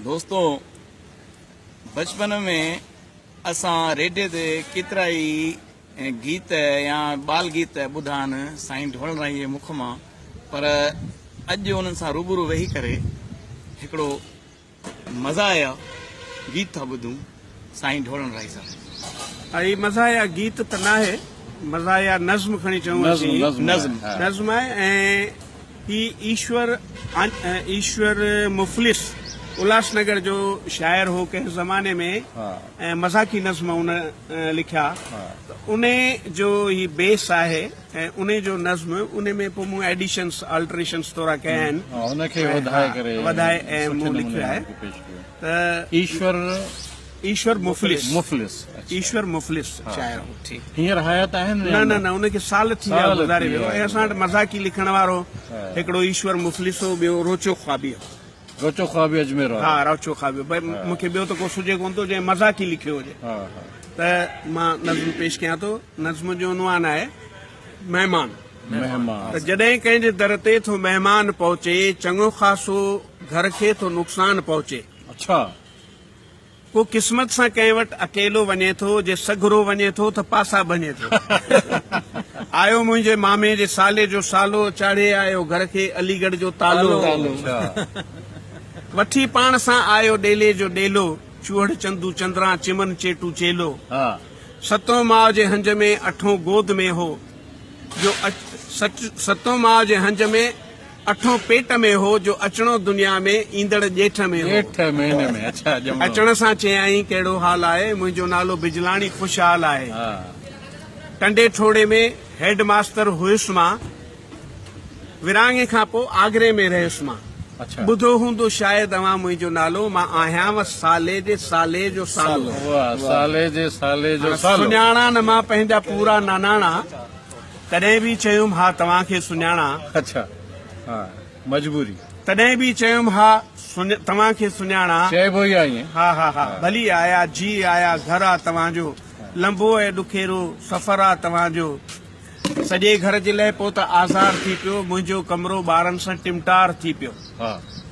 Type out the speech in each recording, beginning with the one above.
दोस्तों बचपन में असां रेडियो ते केतिरा ई गीत या बाल गीत ॿुधान साईं ढोलराई जे मुख मां, पर अॼु उन्हनि सां रूबरू वेही करे हिकिड़ो मज़ा गीत था ॿुधूं साईं ढोलराई सां। आई मज़ा या गीत त न आहे, मज़ा या नज़्म खणी चऊं नज़्म आहे। ऐं ही ईश्वर मुफ़लिस उल्हासनगर जो शायर हो कंहिं ज़माने में, ऐं मज़ाकी नज़्म उन लिखिया। उन जो ही बेस आहे ऐं उन जो नज़्म उन में पोइ मूं एडिशन्स अल्टरेशन्स थोरा कया आहिनि, वधाए ऐं मूं लिखियो आहे त ईश्वर मुफ़लिस शायर हो। हींअर हयात आहिनि? न उनखे साल थी विया गुज़ारे वियो। ऐं असां वटि मज़ाकी लिखण वारो हिकिड़ो ईश्वर मुफ़लिस हो, ॿियो रोचो ख्वाबी अजमेर। हा, रोचो ख्वाबी। भई मूंखे ॿियो त को सुझे कोन थो जंहिं मज़ाकी लिखियो हुजे। त मां नज़्म पेश कयां थो। नज़्म जो उनवान आहे महिमान। त जॾहिं कंहिंजे दर ते थो महिमान पहुचे, चङो ख़ासो घर खे थो नुक़सान पहुचे। अच्छा, को क़िस्मत सां कंहिं वटि अकेलो वञे थो, जे सघरो वञे थो त पासा बने थो। आयो मुंहिंजे मामे जे साले जो सालो, चाढ़े आयो घर खे अलीगढ़ जो तालो। वठी पाण सां आयो डेले जो डेलो, चूहड़ चंदू चंद्रा चिमन चेटू चेलो। सतों माउ जे हंज में अठों गोद में हो, जो सतों माउ जे हंज में अठों पेट में हो, जो अचणो दुनिया में ईंदड़ ॼेठ में हो। अचण सां चयाईं कहिड़ो हाल आहे, मुंहिंजो नालो बिजलाणी खुशहाल आहे। टंडे ठोड़े में हेड मास्टर हुयुसि मां, विरांगे खां पोइ आगरे में रहियुसि मां। ॿुधो हूंदो शायदि अवां मुंहिंजो नालो, मां आहियां साले जे साले जो सालो। सुञाणा न मां पंहिंजा पूरा नानाणा, तॾहिं बि चयुमि हा तव्हांखे सुञाणा। अच्छा, मजबूरी। तॾहिं बि चयुमि हा तव्हांखे सुञाणा। हा भली आया जी आया, घर आहे तव्हांजो, लंबो ऐं ॾुखेरो सफ़र आहे तव्हांजो। सॼे घर जे लाइ पोइ त आज़ार थी पियो, मुंहिंजो कमरो ॿारनि सां टिमटार थी पियो।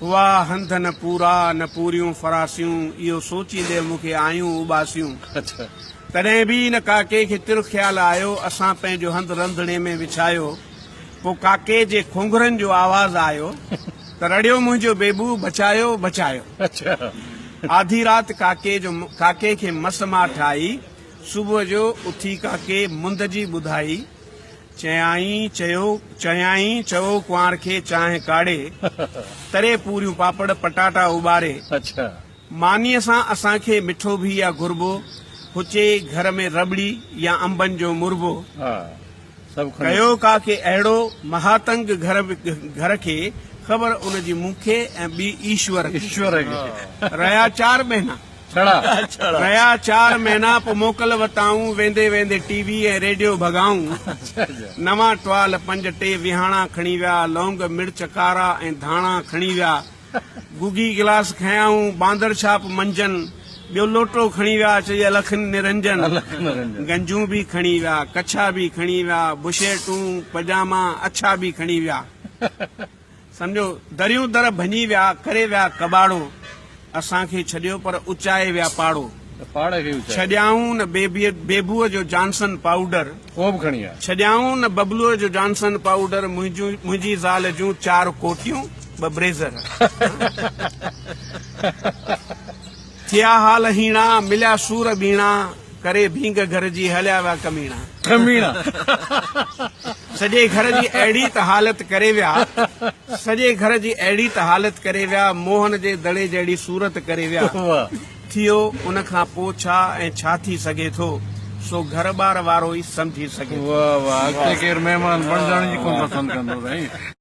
वाह हंध न पूरा न पूरियूं फरासियूं, इहो सोचींदे मूंखे आयूं उबासियूं। तॾहिं बि न काके खे तिर ख़्याल आयो, असां पंहिंजो हंधु रंधिणे में विछायो। पोइ काके जे खोंगरनि जो आवाज़ आयो, त रड़ियो मुंहिंजो बेबू बचायो बचायो। आधी राति काके खे मस मां ठाही, सुबुह जो उथी काके मुंद जी ॿुधाई। चयाई चयो कुंवार खे चांहि काढ़े, तरे पूरियूं पापड़ पटाटा उॿारे। मानीअ सां असांखे मिठो बि या घुरबो, हुचे घर में रबड़ी या अंबनि जो मुरबो। कयो काके अहिड़ो महातंग घर खे, ख़बर उनजी मूंखे ऐं ॿी ईश्वर खे। रहिया 4 महीना पोइ मोकल वताऊं, वेंदे वेंदे टीवी ऐं रेडियो भगाऊं। नवां टवाल 5 टे विहाणा खणी विया, लौंग मिर्च कारा ऐं धाणा खणी विया। गुगी गिलास खयाऊं, बांदर छाप मंजन, ॿियो लोटो खणी विया, चई अलखन निरंजन। गंजूं बि खणी विया, कच्छा बि खणी विया, बुशेटूं पजामा अच्छा बि खणी विया। सम्झो दरियूं दर भञी विया, करे विया कबाड़ो। असांखे छॾियो पर उचाए विया पाड़ो। छॾियाऊं न बेबूअ जो जॉनसन पाउडर, छॾियाऊं न बबलूअ जो जॉनसन पाउडर। मुंहिंजी ज़ाल जूं 4 कोटियूं 2 ब्रेज़र। थिया हाल हीणा, मिलिया सूर बीणा, करे भींग घर जी हलिया विया कमीणा। सॼे घर जी अहिड़ी त हालत करे विया, मोहन जे दड़े जहिड़ी सूरत करे विया। थियो उन खां पोइ छा ऐं छा थी सघे थो, सो घर बार वारो ई सम्झी सघे।